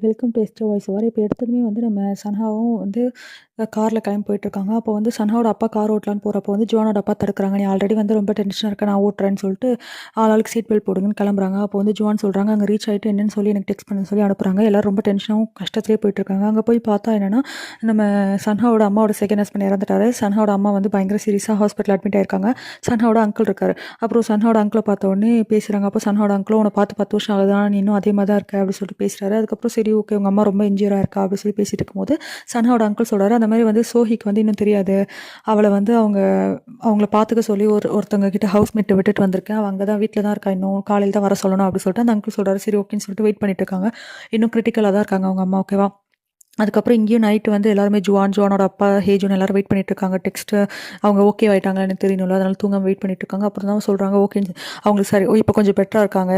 Welcome to yesterday voice over. இப்போ எடுத்ததுமே வந்து நம்ம சன்ஹாவும் வந்து காரில் கிளம்பி போயிட்டுருக்காங்க. அப்போ வந்து சன்ஹாவோட அப்பா கார் ஓட்டலான்னு போகிறப்போ வந்து ஜுவானோட அப்பா தடுக்குறாங்க. நீ ஆல்ரெடி வந்து ரொம்ப டென்ஷனாக இருக்க, நான் ஓட்டுறேன்னு சொல்லிட்டு ஆளுக்கு சீட் பெல்ட் போடுங்கன்னு கிளம்புறாங்க. அப்போ வந்து ஜுவான் சொல்கிறாங்க, அங்கே ரீச் ஆகிட்டு என்னன்னு சொல்லி எனக்கு டெக்ஸ்ட் பண்ண சொல்லி அனுப்புகிறாங்க. எல்லோரும் ரொம்ப டென்ஷனாகவும் கஷ்டத்துலேயே போயிட்டுருக்காங்க. அங்கே போய் பார்த்தா என்னென்னா, நம்ம சன்ஹாவோட அம்மாவோட செகண்ட் ஹஸ்பண்ட் இறந்துட்டாரு. சன்ஹாவோட அம்மா வந்து பயங்கர சீரியஸாக ஹாஸ்பிட்டல் அட்மிட் ஆயிருக்காங்க. சன்ஹாவோட அங்கிள் இருக்காரு. அப்புறம் சன்ஹாவோட அங்கிளை பார்த்த உடனே பேசுகிறாங்க. அப்போ சன்ஹாவோட அங்கிளும் உன்னை பார்த்து 10 வருஷம் ஆகுதா, நீ இன்னும் அதே மாதிரி தான் இருக்க அப்படின்னு சொல்லிட்டு பேசுகிறாரு. அதுக்கப்புறம் சரி ஓகே உங்கள் அம்மா ரொம்ப இன்ஜூராக இருக்கா அப்படின்னு சொல்லி பேசிட்டு இருக்கும்போது சன்ஹாவோட அங்கிள் சொல்கிறாரு, அந்த மாதிரி வந்து சோஹிக்கு வந்து இன்னும் தெரியாது, அவளை வந்து அவங்கள பார்த்துக்க சொல்லி ஒருத்தவங்க கிட்ட ஹவுஸ்மேட்டை விட்டுட்டு வந்திருக்கேன், அவள் அங்கே தான் வீட்டில் தான் இருக்கா, இன்னும் காலையில் தான் வர சொல்லணும் அப்படின்னு சொல்லிட்டு அந்த அங்கிள் சொல்கிறாரு. சரி ஓகேன்னு சொல்லிட்டு வெயிட் பண்ணிட்டு இருக்காங்க. இன்னும் கிரிட்டிக்கலாக தான் இருக்காங்க அவங்க அம்மா. ஓகேவா. அதுக்கப்புறம் இங்கேயும் நைட்டு வந்து எல்லாருமே ஜுவானோட அப்பா ஹேஜுன் எல்லாரும் வெயிட் பண்ணிட்டு இருக்காங்க. டெக்ஸ்ட்டு அவங்க ஓகே ஆகிட்டாங்க எனக்கு தெரியணும்ல, அதனால தூங்காமல் வெயிட் பண்ணிட்டு இருக்காங்க. அப்புறம் தான் சொல்கிறாங்க ஓகேன்னு அவங்களுக்கு சரி இப்போ கொஞ்சம் பெட்டராக இருக்காங்க,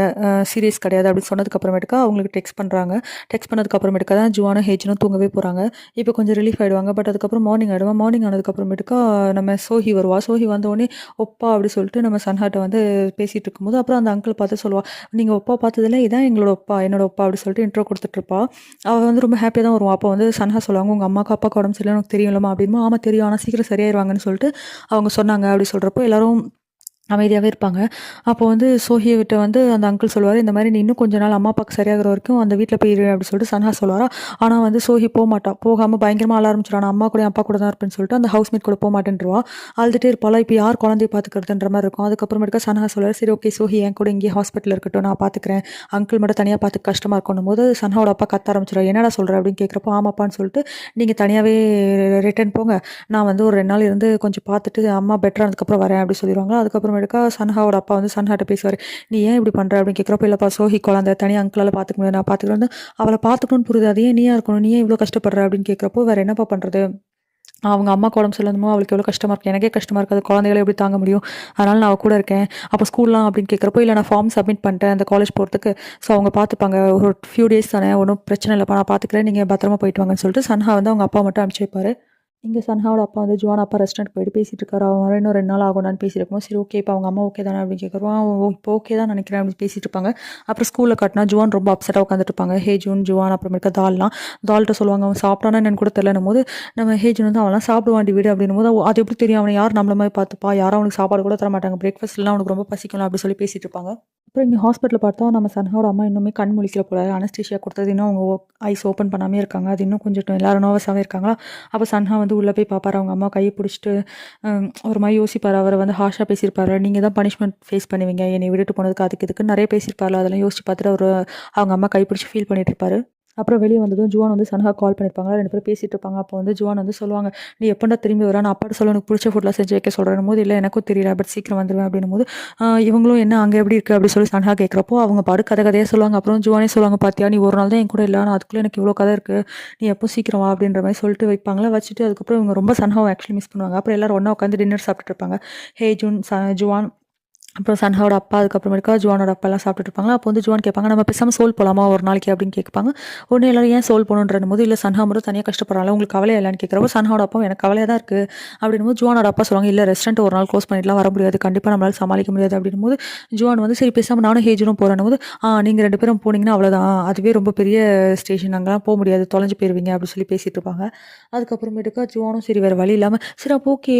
சீரியஸ் கிடையாது அப்படின்னு சொன்னதுக்கப்புறமேட்டுக்கா அவங்களுக்கு டெக்ஸ்ட் பண்ணுறாங்க. டெக்ஸ்ட் பண்ணதுக்கப்புறமேட்டுக்கா தான் ஜுவானும் ஹேஜுனும் தூங்கவே போகிறாங்க. இப்போ கொஞ்சம் ரிலீஃப் ஆகிடுவாங்க. பட் அதுக்கப்புறம் மார்னிங் ஆகிடுவாங்க. மார்னிங் ஆனதுக்கப்புறமேட்டுக்கா நம்ம சோஹி வருவா. சோஹி வந்தோடனே ஒப்பா அப்படி சொல்லிட்டு நம்ம சன்ஹாட்டை வந்து பேசிகிட்டு இருக்கும்போது அப்புறம் அந்த அங்கிள் பார்த்து சொல்லுவாள், நீங்கள் ஒப்பா பார்த்ததில்ல, இதான் எங்களோட ஒப்பா, என்னோட ஒப்பா அப்படி சொல்லிட்டு இன்ட்ரோ கொடுத்துட்ருப்பா. அவள் வந்து ரொம்ப ஹாப்பியாக தான் வருவான். அப்போ வந்து சன்ஹா சொல்லுவாங்க, உங்கள் அம்மாவுக்கு அப்பாவுக்கு உடம்பு சரியில்லை எனக்கு தெரியும்லமா அப்படின்னா, ஆமாம் தெரியும், ஆனால் சீக்கிரம் சரியாயிருவாங்கன்னு சொல்லிட்டு அவங்க சொன்னாங்க அப்படி சொல்கிறப்போ எல்லோரும் அமைதியாகவே இருப்பாங்க. அப்போ வந்து சோஹியை விட்டு வந்து அந்த அங்கிள் சொல்லுவார், இந்த மாதிரி நீ இன்னும் கொஞ்ச நாள் அம்மா அப்பாவுக்கு சரியாகிற வரைக்கும் அந்த வீட்டில் போய் இரு அப்படின்னு சொல்லிட்டு சன்ஹா சொல்லுவாரா. ஆனால் வந்து சோஹி போக மாட்டா. போகாமல் பயங்கரமாக அழ ஆரம்பிச்சிடும். நான் அம்மா கூட அப்பா கூட தான் இருப்பேன்னு சொல்லிட்டு அந்த ஹவுஸ்மேட் கூட போக மாட்டேன்ருவா. அழுதுகிட்டே இருப்பாளா. இப்போ யார் குழந்தைய பார்த்துக்கிறதுன்ற மாதிரி இருக்கும். அதுக்கப்புறமேட்டுக்கா சன்ஹா சொல்லுவார், சரி ஓகே சோஹி என் கூட இங்கேயே ஹாஸ்பிட்டலில் இருக்கட்டும், நான் பார்த்துக்கிறேன், அங்கிள் மட்டும் தனியாக பார்த்து கஷ்டமாக இருக்கணும் போது சன்ஹாவோட அப்பா கத்த ஆரம்பிச்சிடும். என்னடா சொல்கிற அப்படின்னு கேட்குறப்போ, ஆமாப்பான்னு சொல்லிட்டு நீங்கள் தனியாகவே ரிட்டர்ன் போங்க, நான் வந்து ஒரு 2 நாள் இருந்து கொஞ்சம் பார்த்துட்டு அம்மா பெட்டர் ஆனதுக்கப்புறம் வரேன் அப்படி சொல்லிடுவாங்க. அதுக்கப்புறமேட்டுக்கா சன்ஹாவோட அப்பா வந்து சன்ஹாட்ட பேசுவார், நீ ஏன் இப்படி பண்ணுற அப்படின்னு கேட்குறப்ப, இல்லைப்பா சோஹி குழந்தை தனியாக அங்கிளால் பார்த்துக்க முடியாது, நான் பார்த்துக்கிறேன், அவளை பார்த்துக்கணும்னு புரியுது, அதையே நீயா இருக்கணும், நீ ஏன் இவ்வளோ கஷ்டப்படுற அப்படின்னு கேட்குறப்போ, வேறு என்னப்பா பண்ணுறது, அவங்க அம்மாவுக்கு உடம்பு சரியில்லாமோ அவளுக்கு எவ்வளோ கஷ்டமாக இருக்கும், எனக்கே கஷ்டமாக இருக்காது, குழந்தைகளை எப்படி தாங்க முடியும், அதனால் நான் அவள் கூட இருக்கேன். அப்போ ஸ்கூல்லாம் அப்படின்னு கேட்குறப்போ, இல்லை நான் ஃபார்ம் சப்மிட் பண்ணிட்டேன் அந்த காலேஜ் போகிறதுக்கு, ஸோ அவங்க பார்த்துப்பாங்க, ஒரு ஃபியூ டேஸ் தானே, ஒன்றும் பிரச்சனை இல்லைப்பா, நான் பார்த்துக்கிறேன், நீங்கள் பத்திரமா போயிட்டு வாங்கன்னு சொல்லிட்டு சன்ஹா வந்து அவங்க அப்பா மட்டும் அனுப்பிச்சி வைப்பார். இங்கே சன்ஹாவோட அப்பா வந்து ஜுவான் அப்பா ரெஸ்டாரண்ட் போயிட்டு பேசிட்டு இருக்காரு. அவன் வர இன்னும் 2 நாள் ஆகும்னு பேசியிருக்கோம். சரி ஓகே இப்போ அவங்க அம்மா ஓகே தானே அப்படின்னு கேட்குறோம். இப்போ ஓகே தான் நினைக்கிறேன் அப்படின்னு பேசிட்டு இருப்பாங்க. அப்புறம் ஸ்கூலில் காட்டினா ஜுவான் ரொம்ப அப்செட்டாக உட்காந்துட்டு இருப்பாங்க. ஹேஜூன் ஜுவான் அப்புறமேட்டுக்கா தால்கிட்ட சொல்லுவாங்க, அவன் சாப்பிட்டானா என்னன்னு கூட தெரியலனும் போது நம்ம ஹேஜூன் வந்து அவன்லாம் சாப்பிடுவாண்டி வீடு அப்படின்னும் போது அது எப்படி தெரியும், அவனை யார் நம்மள மாதிரி பார்த்துப்பா, யாரும் அவனுக்கு சாப்பாடு கூட தர மாட்டாங்க, பிரேக்ஃபாஸ்ட்லாம் அவனுக்கு ரொம்ப பசிக்கலாம் அப்படி சொல்லி பேசிட்டு இருப்பாங்க. அப்புறம் இங்கே ஹாஸ்பிட்டலில் பார்த்தா நம்ம சன்ஹாவோட அம்மா இன்னுமே கண் முழிக்கல போல, அனஸ்டீஷியா கொடுத்தது இன்னும் அவங்க ஐஸ் ஓப்பன் பண்ணாமே இருக்காங்க. அது இன்னும் கொஞ்சம் எல்லாரும் நர்வஸாகவே இருக்காங்களா. அப்போ சன்ஹா வந்து உள்ளே போய் பார்ப்பாரு. அவங்க அம்மா கையை பிடிச்சிட்டு ஒரு மாதிரி யோசிப்பார். அவரை வந்து ஹாஷாக பேசியிருப்பாரு, நீங்கள் தான் பனிஷ்மெண்ட் ஃபேஸ் பண்ணுவீங்க என்னை விட்டுட்டு போனதுக்கு, அதுக்கு இதுக்கு நிறைய பேசியிருப்பாரு. அதெல்லாம் யோசிச்சு பார்த்துட்டு அவர் அவங்க அம்மா கை பிடிச்சி ஃபீல் பண்ணிட்டு இருப்பாரு. அப்புறம் வெளியே வந்ததும் ஜுவான் வந்து சன்ஹா கால் பண்ணியிருப்பாங்க. 2 பேரும் பேசிகிட்டு இருப்பாங்க. அப்போ வந்து ஜுவான் வந்து சொல்லுவாங்க, நீ எப்படா திரும்பி வர, நான் அப்பாட்ட சொல்ல எனக்கு பிடிச்ச ஃபுட்லாம் செஞ்சு வைக்க சொல்கிறேன் போது, இல்லை எனக்கும் தெரியல பட் சீக்கிரம் வந்துடுவேன் அப்படின்னும் போது இவங்களும் என்ன அங்கே எப்படி இருக்குது அப்படின்னு சொல்லி சன்ஹா கேட்குறப்போ அவங்க பாடு கதையாக சொல்லுவாங்க. அப்புறம் ஜுவானே சொல்லுவாங்க, பார்த்தியா நீ ஒரு நாள் தான் என் கூட இல்லை, ஆனால் அதுக்குள்ளே எனக்கு இவ்வளோ கதை இருக்குது, நீ எப்போ சீக்கிரம் வா அப்படின்ற மாதிரி சொல்லிட்டு வைப்பாங்களா. வச்சுட்டு அதுக்கப்புறம் இவங்க ரொம்ப சன்ஹாவை ஆக்சுவலி மிஸ் பண்ணுவாங்க. அப்புறம் எல்லாரும் ஒன்றா உட்காந்து டின்னர் சாப்பிட்டுட்டு இருப்பாங்க. ஜுவான் அப்புறம் சன்ஹாவோட அப்பா அதுக்கப்புறமேட்டுக்கா ஜுவானோட அப்பாலாம் சாப்பிட்டுட்டு இருப்பாங்க. அப்போ வந்து ஜுவான் கேட்பாங்க, நம்ம பேசாமல் சோல் போகலாமா ஒரு நாளைக்கு அப்படின்னு கேட்பாங்க. ஒன்று எல்லாரும் ஏன் சோல் போகணுன்ற போது, இல்லை சன்ஹா மட்டும் தனியாக கஷ்டப்படுறாங்க, உங்களுக்கு கவலையா இல்லைன்னு கேட்குறப்போ சன்ஹாவோட அப்பா எனக்கு கவலையாக தான் இருக்குது அப்படின்னும் போது ஜுவானோட அப்பா சொல்லுவாங்க, இல்லை ரெஸ்டாரண்ட் ஒரு நாள் க்ளோஸ் பண்ணிட்டுலாம் வர முடியாது, கண்டிப்பாக நம்மளால் சமாளிக்க முடியாது அப்படின்னும் போது ஜுவான் வந்து சரி பேசாமல் நானும் ஹேஜுனும் போகிறேன் போது, நீங்கள் 2 பேரும் போனீங்கன்னா அவ்வளோதான், அதுவே ரொம்ப பெரிய ஸ்டேஷன், அங்கெல்லாம் போக முடியாது, தொலைஞ்சு போயிருவீங்க அப்படின்னு சொல்லி பேசிகிட்டு இருப்பாங்க. அதுக்கப்புறமேட்டுக்கா ஜுவானும் சரி வேறு வழி இல்லாமல் சரி அப்போ ஓகே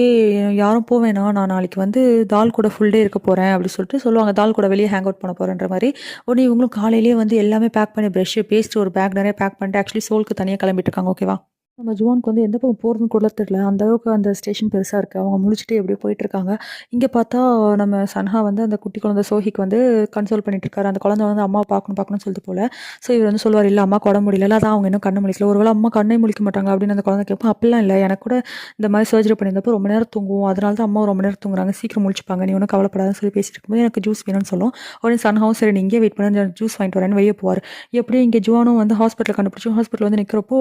யாரும் போவேனா, நான் நாளைக்கு வந்து தால் கூட ஃபுல் டே இருக்க போகிறேன் அப்படின்னு சொல்லிட்டு சொல்லுவாங்க, தால் கூட வெளியே ஹேங் அவுட் பண்ண போகிறேன்ற மாதிரி. உடனே இவங்களும் காலையிலேயே வந்து எல்லாமே பேக் பண்ணி ப்ரஷ்ஷு பேஸ்ட் ஒரு பேக் நிறைய பேக் பண்ணிட்டு ஆக்சுவலி சோலுக்கு தனியாக கிளம்பிட்டு இருக்காங்க. ஓகேவா. நம்ம ஜுவானுக்கு வந்து எந்த பக்கம் போகிறதுன்னு கூட தெரியல, அந்தளவுக்கு அந்த ஸ்டேஷன் பெருசாக இருக்குது. அவங்க முழிச்சிட்டு எப்படியோ போயிட்டுருக்காங்க. இங்கே பார்த்தா நம்ம சன்ஹா வந்து அந்த குட்டி குழந்தை சோஹிக்கு வந்து கன்சோல் பண்ணிட்டு இருக்காரு. அந்த குழந்தை வந்து அம்மா பார்க்கணும்னு சொல்லிட்டு போல. ஸோ இவர் வந்து சொல்லுவார், இல்லை அம்மா உடம்பு முடியல, அதான் அவங்க இன்னும் கண்ணு முழிக்கல, ஒருவேளை அம்மா கண்ணே முழிக்க மாட்டாங்க அப்படின்னு அந்த குழந்தை கேட்போம். அப்படிலாம் இல்லை, எனக்கு கூட இந்த மாதிரி சர்ஜரி பண்ணியிருந்தப்போ ரொம்ப நேரம் தூங்குவோம், அதனால தான் அம்மா ரொம்ப நேரம் தூங்குறாங்க, சீக்கிரம் முழிச்சுப்பாங்க, நீ ஒன்றும் கவலைப்படாதுன்னு சொல்லி பேசிட்டு இருக்கும்போது எனக்கு ஜூஸ் வேணும்னு சொல்லும். உடனே சன்ஹாவும் சரி நீ இங்கே வெயிட் பண்ணி ஜூஸ் வாங்கிட்டு வரேன்னு வெளியே போவார். எப்படியும் இங்கே ஜுவானும் வந்து ஹாஸ்பிட்டலில் கண்டுபிடிச்சி ஹாஸ்பிட்டல் வந்து நிற்கிறப்போ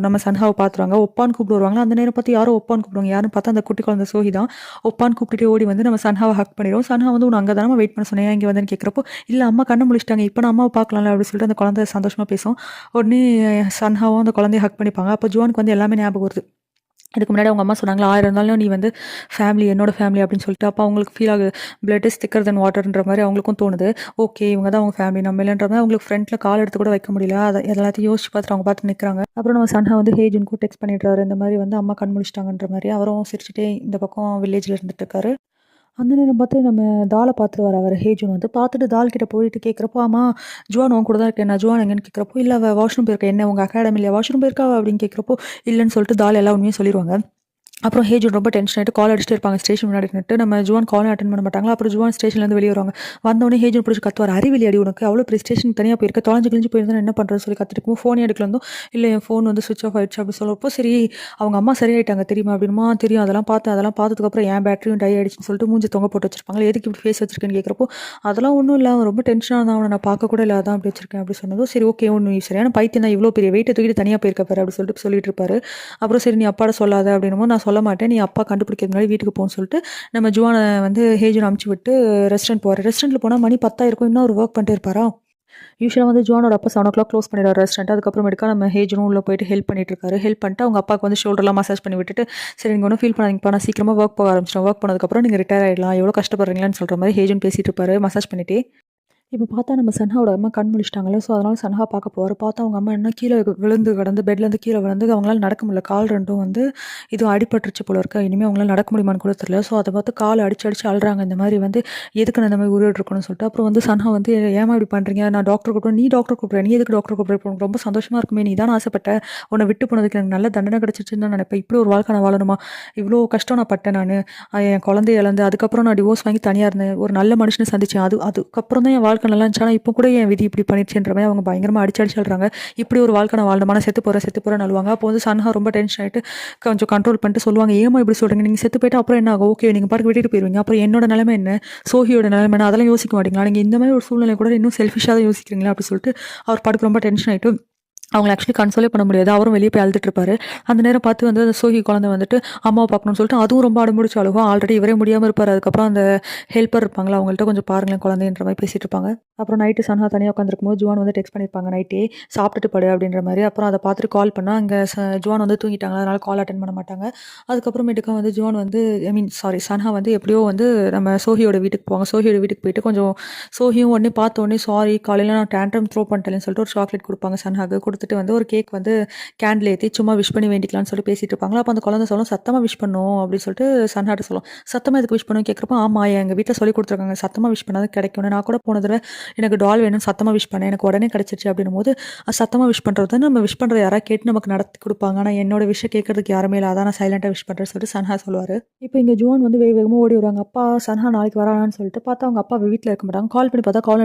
நம்ம சன்ஹாவை பார்த்துருவாங்க. ஒப்பான்னு கூப்பிட்டு வருவாங்களா, அந்த நேரம் பார்த்து யாரோ ஒப்பான்னு கூப்பிடுவாங்க. யாருன்னு பார்த்தா அந்த குட்டி குழந்தை சோஹி தான். ஒப்பான்னு கூப்பிட்டுட்டு ஓடி வந்து நம்ம சன்ஹாவை ஹக் பண்ணிடுவோம். சன்ஹா வந்து உன்னை அங்கே தானே வெயிட் பண்ண சொன்னேன், இங்கே வந்தேன்னு கேட்குறப்போ, இல்லை அம்மா கண்ணை முழிச்சிட்டாங்க, இப்போ நான் அம்மாவை பார்க்கலாம்ல அப்படின்னு சொல்லிட்டு அந்த குழந்தை சந்தோஷமாக பேசும். உடனே சன்ஹாவும் அந்த குழந்தைய ஹக் பண்ணிப்பாங்க. அப்போ ஜுவானுக்கு வந்து எல்லாமே ஞாபகம் வருது. இதுக்கு முன்னாடி அவங்க அம்மா சொன்னாங்களா, 1000 இருந்தாலும் நீ வந்து ஃபேமிலி என்னோட ஃபேமிலி அப்படின்னு சொல்லிட்டு, அப்போ அவங்களுக்கு ஃபீல் ஆகுது. பிளட் இஸ் திக்கர் தென் வாட்டர்ன்ற மாரி அவங்களுக்கும் தோணுது. ஓகே இவங்க தான் அவங்க ஃபேமிலி நம்ம இல்லன்ற மாரி அவங்களுக்கு ஃப்ரண்ட்ல கால் எடுத்து கூட வைக்க முடியல. எல்லாத்தையும் யோசிச்சு பார்த்துட்டு அவங்க பாட்டு நிக்கிறாங்க. அப்புறம் நம்ம சன்ஹா வந்து ஹேஜுன்க்கும் டெக்ஸ்ட் பண்ணிடுறாரு. இந்த மாரி வந்து அம்மா கண் முழிச்சிட்டாங்கன்ற மாரி. அவரும் சிரிச்சுட்டே இந்த பக்கம் வில்லேஜ்ல இருந்துட்டு இருக்காரு. அந்த நேரம் பார்த்து நம்ம தால பார்த்துருவாரு அவரு ஹேஜுன் வந்து. பார்த்துட்டு தால் கிட்ட போயிட்டு கேட்குறப்போ, "ஆமா ஜுவான் உன் கூட தான் இருக்கேன். நான் ஜுவான் எங்கன்னு?" கேட்குறப்போ, "இல்ல அவ வாஷ்ரூம் போயிருக்கா." "என்ன உங்க அகாடமிலயா வாஷ்ரூம் போயிருக்கா?" அப்படின்னு கேட்குறப்போ, இல்லன்னு சொல்லிட்டு தால் எல்லா உண்மையும் சொல்லிருவாங்க. அப்புறம் ஹேஜூன் ரொம்ப டென்ஷன் ஆயிட்டு கால் அடிச்சுட்டே இருப்பாங்க ஸ்டேஷன் முன்னாடி நின்னுட்டு. நம்ம ஜுவான் காலே அட்டெண்ட் பண்ண மாட்டாங்களா. அப்புறம் ஜுவான் ஸ்டேஷன்லேருந்து வெளிய வருவாங்க. வந்தோனே ஹேஜூன் புடிச்சு கத்துவாரு. "அறிவில்லையாடி உனக்கு? அவ்வளோ பெரிய ஸ்டேஷனுக்கு தனியா போயிருக்க. தொலைஞ்சு கிழிஞ்சு போயிருந்தா என்ன பண்றதுன்னு" சொல்லி கத்திட்டு இருக்கும்போது ஃபோனே எடுக்கல இருந்தோம். "இல்ல என் ஃபோன் வந்து ஸ்விட்ச் ஆஃப் ஆயிடுச்சு" அப்படி சொல்லப்போ, "சரி அவங்க அம்மா சரியாயிட்டாங்க தெரியுமா?" அப்படின்னுமா. "தெரியும் அதெல்லாம் பார்த்தேன். அதெல்லாம் பார்த்ததுக்கப்புறம் என் பேட்டரியும் டை ஆயிடுச்சுன்னு சொல்லிட்டு மூஞ்சி தொங்க போட்டு வச்சிருப்பாங்களா. எதுக்கு இப்படி ஃபேஸ் வச்சிருக்கேன்னு கேட்குறப்போ, அதெல்லாம் ஒன்றும் இல்ல. அவன் ரொம்ப டென்ஷனா இருந்தான். அவன நான் பார்க்க கூட இல்ல. அதான் அப்படி வச்சிருக்கேன் அப்படி சொன்னதும், சரி ஓகே ஒண்ணு சரியான பைத்தியம் தான். இவ்வளோ பெரிய வெயிட்ட தூக்கிட்டு தனியா போயிருக்க பாரு அப்படி சொல்லிட்டு இருப்பாரு. அப்புறம் சரி நீ அப்பாட்ட சொல்லாத அப்படின்னும்போது, நான் சொல்ல மாட்டேன். நீ அப்பா கண்டுபிடிக்கிறதுக்கு முன்னாடி வீட்டுக்கு போன்னு சொல்லிட்டு, நம்ம ஜுவான வந்து ஹேஜுன அனுப்பிச்சு விட்டு ரெஸ்டாரண்ட் போவாரு. ரெஸ்டாரண்ட்ல போனா மணி 10 ஆயிருக்கும். இன்னும் அவரு வொர்க் பண்ணிட்டே இருப்பாரா? யூசுவலா வந்து ஜுவானோட அப்பா 7:00 க்ளோஸ் பண்ணிடுவாரு ரெஸ்டாரண்ட். அதுக்கப்புறமேட்டுக்கா நம்ம ஹேஜனும் உள்ள போயிட்டு ஹெல்ப் பண்ணிட்டு இருக்காரு. ஹெல்ப் பண்ணிட்டு அவங்க அப்பாவுக்கு வந்து ஷோல்டர்லாம் மசாஜ் பண்ணி விட்டுட்டு, "சரி நீங்க ஒண்ணும் ஃபீல் பண்ணாதீங்கப்பா. நான் சீக்கிரமா வொர்க் போக ஆரம்பிச்சுட்டேன். வொர்க் போனதுக்கப்புறம் நீங்க ரிட்டயர் ஆயிடலாம். எவ்வளோ கஷ்டப்படுறீங்களான்னு" சொல்ற மாரி ஹேஜன் பேசிட்டு இருப்பாரு மசாஜ் பண்ணிட்டே. இப்ப பார்த்தா நம்ம சன்ஹாவோட அம்மா கண் முழிச்சுட்டாங்கல்ல. ஸோ, அதனால சன்ஹா பார்க்க போவாரு. பார்த்தா அவங்க அம்மா என்ன கீழ விழுந்து கிடந்து பெட்லேருந்து கீழ விழுந்து அவங்களால நடக்க முடியல. கால் 2ம் வந்து இதுவும் அடிபட்டுருச்சு போல இருக்கு. இனிமே அவங்களால நடக்க முடியுமான்னு கூட தெரியல. ஸோ, அத பார்த்து கால் அடிச்சு அடிச்சு அழுறாங்க. இந்த மாரி வந்து எதுக்கு நான் இந்த மாரி உயிரோட இருக்கணும்னு சொல்லிட்டு. அப்புறம் வந்து சன்ஹா வந்து ஏம்மா இப்படி பண்றீங்க? நான் டாக்டர் கூப்பிடுறேன். நீ டாக்டர் கூப்பிடுற? நீ எதுக்கு டாக்டர் கூப்பிடுற? இப்போ உனக்கு ரொம்ப சந்தோஷமா இருக்குமே! நீ தானே ஆசைப்பட்ட. உன்ன விட்டு போனதுக்கு எனக்கு நல்ல தண்டனை கிடைச்சிருச்சுன்னு தான் நினைப்பேன். இப்படி ஒரு வாழ்க்கை நான் வாழணுமா? இவ்ளோ கஷ்டம் நான் பட்டேன் நானு. என் குழந்தைய இழந்து, அதுக்கப்புறம் நான் டிவோர்ஸ் வாங்கி தனியா இருந்தேன். ஒரு நல்ல மனுஷன சந்திச்சேன். அதுக்கப்புறம் தான் என் வாழ்க்கை நல்லா இருந்துச்சு. ஆனா இப்போ கூட என் விதி இப்படி பண்ணிடுச்சுன்ற மாரி அவங்க பயங்கரமா அடிச்சு அடிச்சு அழுறாங்க. இப்படி ஒரு வாழ்க்கை நான் வாழணுமா? நான் செத்து போறேன்னு அழுவாங்க. அப்போ வந்து சன்ஹா ரொம்ப டென்ஷன் ஆயிட்டு கொஞ்சம் கண்ட்ரோல் பண்ணிட்டு சொல்லுவாங்க, "ஏம்மா இப்படி சொல்றீங்க? நீங்க செத்து போயிட்டா அப்புறம் என்ன ஆகும்? ஓகே நீங்க பாட்டுக்கு விட்டுட்டு போயிருவீங்க. அப்புறம் என்னோட நிலைமை என்ன? சோஹியோட நிலைமை என்ன? அதெல்லாம் யோசிக்க மாட்டீங்களா? நீங்க இந்த மாரி ஒரு சூழ்நிலை கூட இன்னும் செல்ஃபிஷா தான் யோசிக்கிறீங்களா?" அப்படி சொல்லிட்டு அவர் பாட்டுக்கு ரொம்ப டென்ஷன் ஆயிட்டு அவங்கள ஆக்சுவலி கன்சோலே பண்ண முடியாது. அவரும் வெளிய போய் அழுதுட்டு இருப்பாரு. அந்த நேரம் பார்த்து வந்து அந்த சோஹி குழந்தை வந்துட்டு அம்மாவ பார்க்கணும்னு சொல்லிட்டு அதுவும் ரொம்ப அடம்பிடிச்சு அழுகும். ஆல்ரெடி இவரே முடியாம இருப்பாரு. அதுக்கப்புறம் அந்த ஹெல்ப்பர் இருப்பாங்கல்ல, அவங்கள்ட்ட கொஞ்சம் பாருங்களேன் குழந்தைன்ற மாரி பேசிட்டு இருப்பாங்க. அப்புறம் நைட்டு சன்ஹா தனியா உட்காந்துருக்கும்போது ஜுவான் வந்து டெக்ஸ்ட் பண்ணியிருப்பாங்க நைட்டே, "சாப்பிட்டுட்டு படு" அப்படின்ற மாரி. அப்புறம் அத பார்த்துட்டு கால் பண்ணா அங்க ஜுவான் வந்து தூங்கிட்டாங்க. அதனால கால் அட்டெண்ட் பண்ண மாட்டாங்க. அதுக்கப்புறமேட்டுக்கா வந்து ஜுவான் வந்து சன்ஹா வந்து எப்படியோ வந்து நம்ம சோஹியோட வீட்டுக்கு போவாங்க. சோஹியோட வீட்டுக்கு போயிட்டு கொஞ்சம் சோஹியும் உடனே பார்த்த உடனே சாரி காலையில நான் டேண்ட்ரம் த்ரோ பண்ணிட்டேன்னு சொல்லிட்டு ஒரு சாக்லேட் குடுப்பாங்க சன்ஹாக்கு. குடுத்துட்டு வந்து ஒரு கேக் வந்து கேண்டில் ஏத்தி சும்மா விஷ் பண்ணி வேண்டிக்கலாம்னு சொல்லி பேசிட்டு இருப்பாங்களா. அப்ப அந்த குழந்தை சொல்லும், "சத்தமா விஷ் பண்ணணும்" அப்படின்னு சொல்லிட்டு சன்ஹாட்ட சொல்லும். "சத்தமா எதுக்கு விஷ் பண்ணணும்னு?" கேட்கிறப்போ, "ஆமா எங்க வீட்ல சொல்லிக் குடுத்துருக்காங்க. சத்தமா விஷ் பண்ணா தான் கிடைக்கும்னு. நான் கூட போன தடவ எனக்கு டால் வேணும்னு சத்தமா விஷ் பண்ணேன். எனக்கு உடனே கிடைச்சிருச்சு" அப்படின்னும்போது, சத்தமா விஷ் பண்றது வந்து நம்ம விஷ் பண்றத யாராவது கேட்டு நமக்கு நடத்தி குடுப்பாங்க. ஆனா என்னோட விஷயம் கேட்கறதுக்கு யாருமே இல்ல. அதான் நான் சைலன்ட்டா விஷ் பண்றேன்னு சொல்லிட்டு சன்ஹா சொல்லுவாரு. இப்ப இங்க ஜுவான் வந்து வேக வேகமா ஓடி வருவாங்க. அப்பா சன்ஹா நாளைக்கு வரானான்னு சொல்லிட்டு பார்த்தா அவங்க அப்பா வீட்ல இருக்க மாட்டாங்க. கால் பண்ணி பார்த்தா காலும்